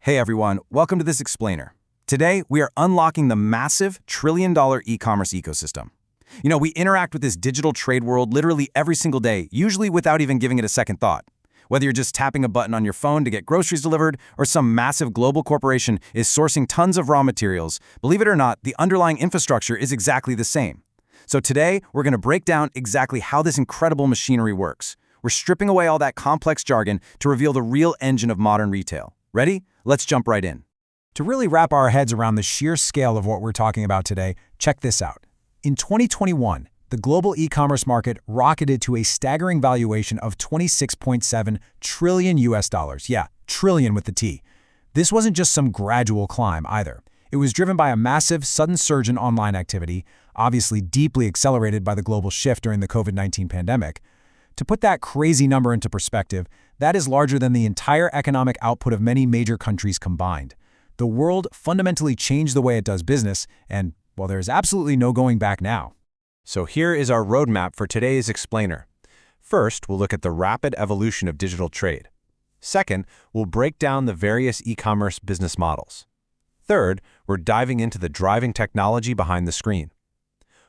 Hey everyone, welcome to this explainer. Today, we are unlocking the massive trillion-dollar e-commerce ecosystem. We interact with this digital trade world literally every single day, usually without even giving it a second thought. Whether you're just tapping a button on your phone to get groceries delivered, or some massive global corporation is sourcing tons of raw materials, believe it or not, the underlying infrastructure is exactly the same. So today, we're going to break down exactly how this incredible machinery works. We're stripping away all that complex jargon to reveal the real engine of modern retail. Ready? Let's jump right in. To really wrap our heads around the sheer scale of what we're talking about today, check this out. In 2021, the global e-commerce market rocketed to a staggering valuation of $26.7 trillion US. Yeah, trillion with the T. This wasn't just some gradual climb either. It was driven by a massive, sudden surge in online activity, obviously deeply accelerated by the global shift during the COVID-19 pandemic. To put that crazy number into perspective, that is larger than the entire economic output of many major countries combined. The world fundamentally changed the way it does business, and, well, there's absolutely no going back now. So here is our roadmap for today's explainer. First, we'll look at the rapid evolution of digital trade. Second, we'll break down the various e-commerce business models. Third, we're diving into the driving technology behind the screen.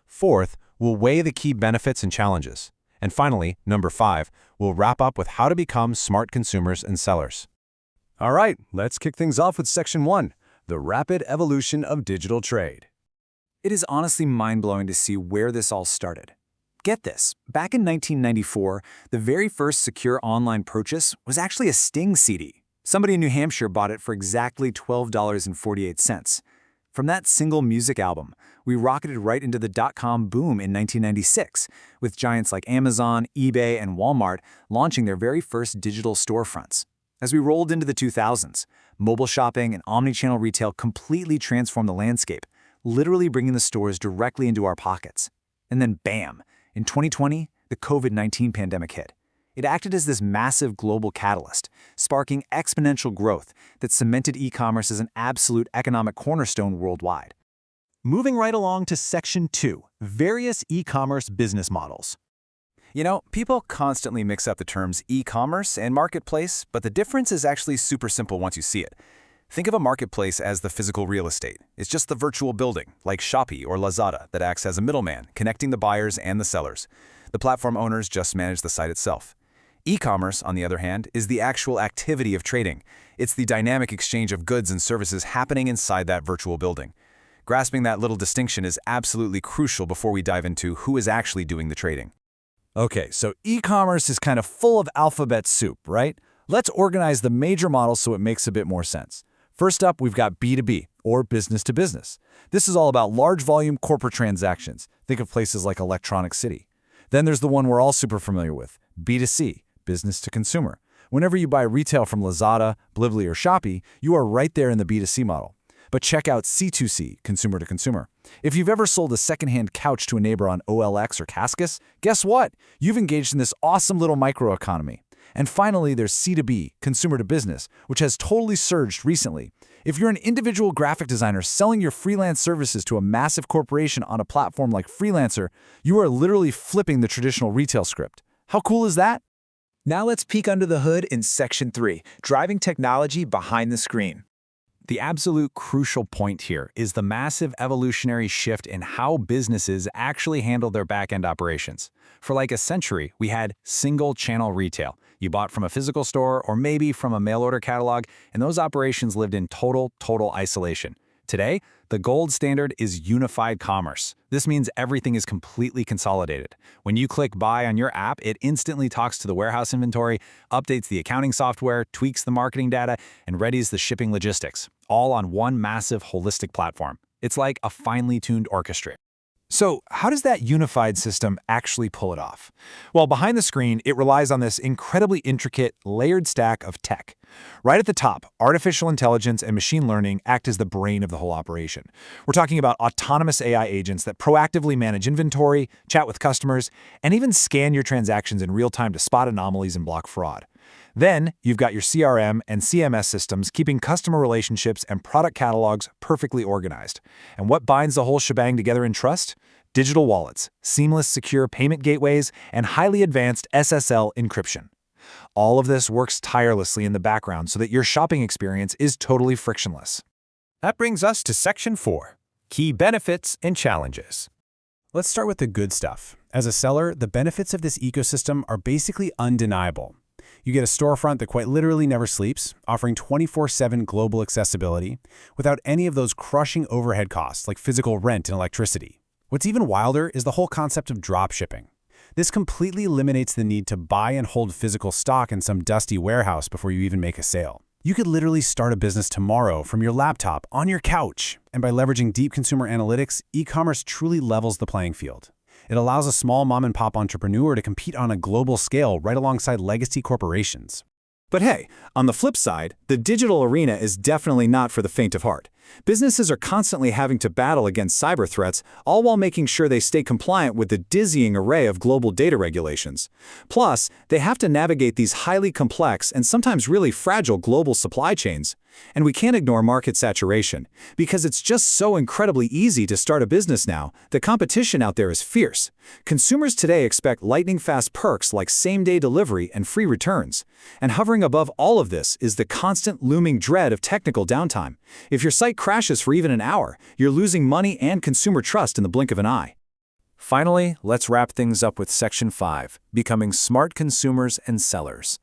Fourth, we'll weigh the key benefits and challenges. And finally, number 5, we'll wrap up with how to become smart consumers and sellers. All right, let's kick things off with Section 1, the rapid evolution of digital trade. It is honestly mind-blowing to see where this all started. Get this, back in 1994, the very first secure online purchase was actually a Sting CD. Somebody in New Hampshire bought it for exactly $12.48. From that single music album, we rocketed right into the dot-com boom in 1996, with giants like Amazon, eBay, and Walmart launching their very first digital storefronts. As we rolled into the 2000s, mobile shopping and omnichannel retail completely transformed the landscape, literally bringing the stores directly into our pockets. And then bam, in 2020, the COVID-19 pandemic hit. It acted as this massive global catalyst, sparking exponential growth that cemented e-commerce as an absolute economic cornerstone worldwide. Moving right along to Section 2, various e-commerce business models. People constantly mix up the terms e-commerce and marketplace, but the difference is actually super simple once you see it. Think of a marketplace as the physical real estate. It's just the virtual building, like Shopee or Lazada, that acts as a middleman, connecting the buyers and the sellers. The platform owners just manage the site itself. E-commerce, on the other hand, is the actual activity of trading. It's the dynamic exchange of goods and services happening inside that virtual building. Grasping that little distinction is absolutely crucial before we dive into who is actually doing the trading. Okay, so e-commerce is kind of full of alphabet soup, right? Let's organize the major models so it makes a bit more sense. First up, we've got B2B, or business to business. This is all about large volume corporate transactions. Think of places like Electronic City. Then there's the one we're all super familiar with, B2C, business to consumer. Whenever you buy retail from Lazada, Blibli, or Shopee, you are right there in the B2C model. But check out C2C, consumer to consumer. If you've ever sold a secondhand couch to a neighbor on OLX or Cascus, guess what? You've engaged in this awesome little microeconomy. And finally, there's C2B, consumer to business, which has totally surged recently. If you're an individual graphic designer selling your freelance services to a massive corporation on a platform like Freelancer, you are literally flipping the traditional retail script. How cool is that? Now let's peek under the hood in Section 3, driving technology behind the screen. The absolute crucial point here is the massive evolutionary shift in how businesses actually handle their back-end operations. For like a century, we had single-channel retail. You bought from a physical store or maybe from a mail-order catalog, and those operations lived in total isolation. Today, the gold standard is unified commerce. This means everything is completely consolidated. When you click buy on your app, it instantly talks to the warehouse inventory, updates the accounting software, tweaks the marketing data, and readies the shipping logistics, all on one massive holistic platform. It's like a finely tuned orchestra. So how does that unified system actually pull it off? Well, behind the screen, it relies on this incredibly intricate, layered stack of tech. Right at the top, artificial intelligence and machine learning act as the brain of the whole operation. We're talking about autonomous AI agents that proactively manage inventory, chat with customers, and even scan your transactions in real time to spot anomalies and block fraud. Then, you've got your CRM and CMS systems keeping customer relationships and product catalogs perfectly organized. And what binds the whole shebang together in trust? Digital wallets, seamless secure payment gateways, and highly advanced SSL encryption. All of this works tirelessly in the background so that your shopping experience is totally frictionless. That brings us to Section 4, Key Benefits and Challenges. Let's start with the good stuff. As a seller, the benefits of this ecosystem are basically undeniable. You get a storefront that quite literally never sleeps, offering 24/7 global accessibility, without any of those crushing overhead costs like physical rent and electricity. What's even wilder is the whole concept of drop shipping. This completely eliminates the need to buy and hold physical stock in some dusty warehouse before you even make a sale. You could literally start a business tomorrow from your laptop on your couch. And by leveraging deep consumer analytics, e-commerce truly levels the playing field. It allows a small mom-and-pop entrepreneur to compete on a global scale right alongside legacy corporations. But hey, on the flip side, the digital arena is definitely not for the faint of heart. Businesses are constantly having to battle against cyber threats, all while making sure they stay compliant with the dizzying array of global data regulations. Plus, they have to navigate these highly complex and sometimes really fragile global supply chains. And we can't ignore market saturation. Because it's just so incredibly easy to start a business now, the competition out there is fierce. Consumers today expect lightning-fast perks like same-day delivery and free returns. And hovering above all of this is the constant looming dread of technical downtime. If your site crashes for even an hour, you're losing money and consumer trust in the blink of an eye. Finally, let's wrap things up with Section 5, Becoming Smart Consumers and Sellers.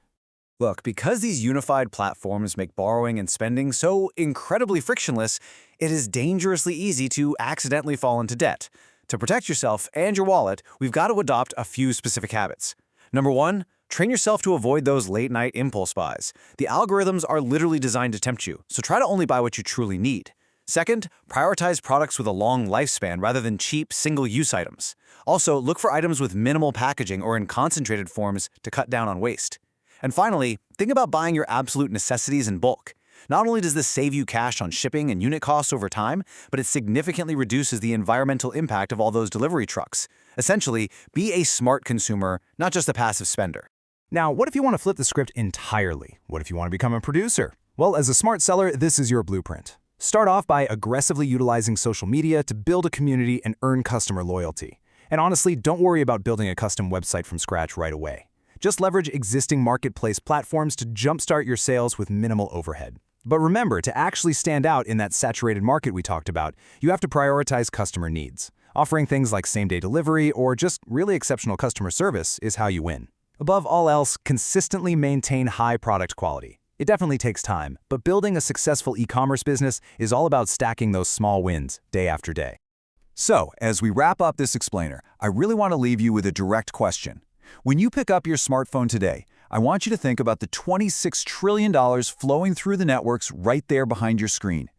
Look, because these unified platforms make borrowing and spending so incredibly frictionless, it is dangerously easy to accidentally fall into debt. To protect yourself and your wallet, we've got to adopt a few specific habits. Number 1, train yourself to avoid those late-night impulse buys. The algorithms are literally designed to tempt you, so try to only buy what you truly need. Second, prioritize products with a long lifespan rather than cheap, single-use items. Also, look for items with minimal packaging or in concentrated forms to cut down on waste. And finally, think about buying your absolute necessities in bulk. Not only does this save you cash on shipping and unit costs over time, but it significantly reduces the environmental impact of all those delivery trucks. Essentially, be a smart consumer, not just a passive spender. Now, what if you want to flip the script entirely? What if you want to become a producer? Well, as a smart seller, this is your blueprint. Start off by aggressively utilizing social media to build a community and earn customer loyalty. And honestly, don't worry about building a custom website from scratch right away. Just leverage existing marketplace platforms to jumpstart your sales with minimal overhead. But remember, to actually stand out in that saturated market we talked about, you have to prioritize customer needs. Offering things like same-day delivery or just really exceptional customer service is how you win. Above all else, consistently maintain high product quality. It definitely takes time, but building a successful e-commerce business is all about stacking those small wins day after day. So, as we wrap up this explainer, I really want to leave you with a direct question. When you pick up your smartphone today, I want you to think about the $26 trillion flowing through the networks right there behind your screen.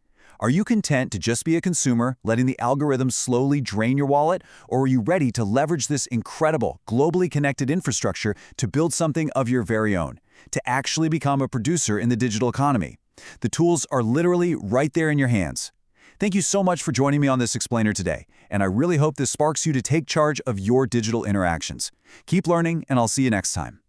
Are you content to just be a consumer, letting the algorithms slowly drain your wallet, or are you ready to leverage this incredible, globally connected infrastructure to build something of your very own, to actually become a producer in the digital economy? The tools are literally right there in your hands. Thank you so much for joining me on this explainer today, and I really hope this sparks you to take charge of your digital interactions. Keep learning, and I'll see you next time.